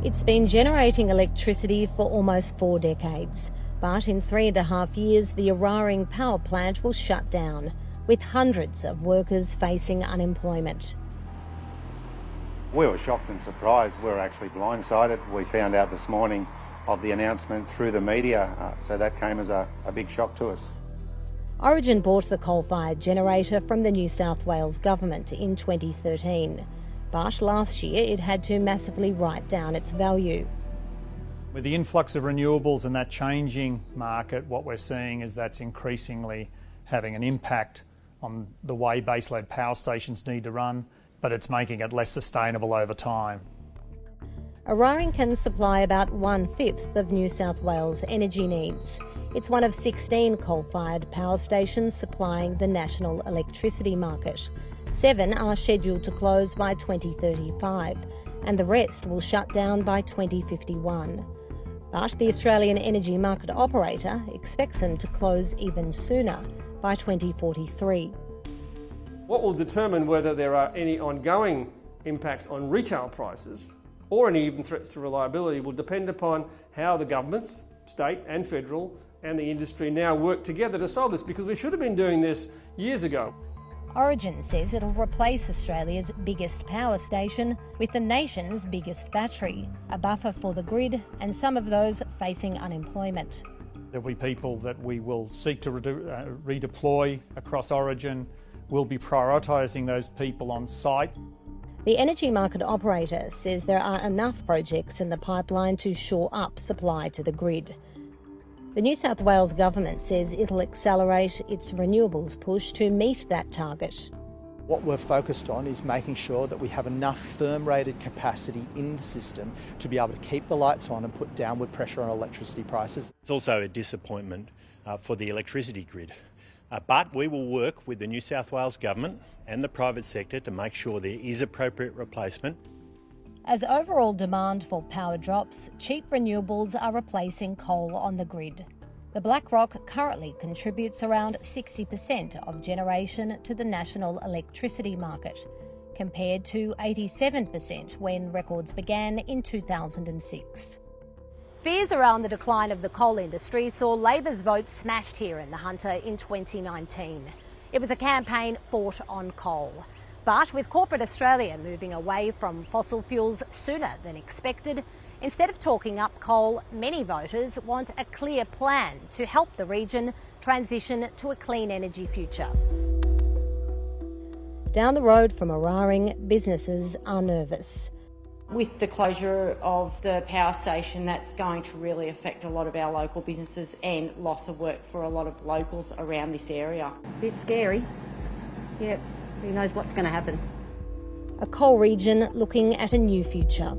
It's been generating electricity for almost 4 decades, but in 3.5 years the Eraring power plant will shut down, with hundreds of workers facing unemployment. We were shocked and surprised. We were actually blindsided. We found out this morning of the announcement through the media, so that came as a big shock to us. Origin bought the coal-fired generator from the New South Wales government in 2013, but last year it had to massively write down its value. With the influx of renewables and that changing market, what we're seeing is that's increasingly having an impact on the way baseload power stations need to run, but it's making it less sustainable over time. Eraring can supply about 1/5 of New South Wales' energy needs. It's one of 16 coal-fired power stations supplying the national electricity market. 7 are scheduled to close by 2035, and the rest will shut down by 2051. But the Australian Energy Market Operator expects them to close even sooner, by 2043. What will determine whether there are any ongoing impacts on retail prices or any even threats to reliability will depend upon how the governments, state and federal, and the industry now work together to solve this, because we should have been doing this years ago. Origin says it'll replace Australia's biggest power station with the nation's biggest battery, a buffer for the grid and some of those facing unemployment. There'll be people that we will seek to redeploy across Origin. We'll be prioritising those people on site. The Energy Market Operator says there are enough projects in the pipeline to shore up supply to the grid. The New South Wales government says it'll accelerate its renewables push to meet that target. What we're focused on is making sure that we have enough firm-rated capacity in the system to be able to keep the lights on and put downward pressure on electricity prices. It's also a disappointment for the electricity grid. But we will work with the New South Wales government and the private sector to make sure there is appropriate replacement. As overall demand for power drops, cheap renewables are replacing coal on the grid. The Black Rock currently contributes around 60% of generation to the national electricity market, compared to 87% when records began in 2006. Fears around the decline of the coal industry saw Labor's vote smashed here in the Hunter in 2019. It was a campaign fought on coal. But with corporate Australia moving away from fossil fuels sooner than expected, instead of talking up coal, many voters want a clear plan to help the region transition to a clean energy future. Down the road from Eraring, businesses are nervous. With the closure of the power station, that's going to really affect a lot of our local businesses and loss of work for a lot of locals around this area. A bit scary. Yeah, who knows what's going to happen. A coal region looking at a new future.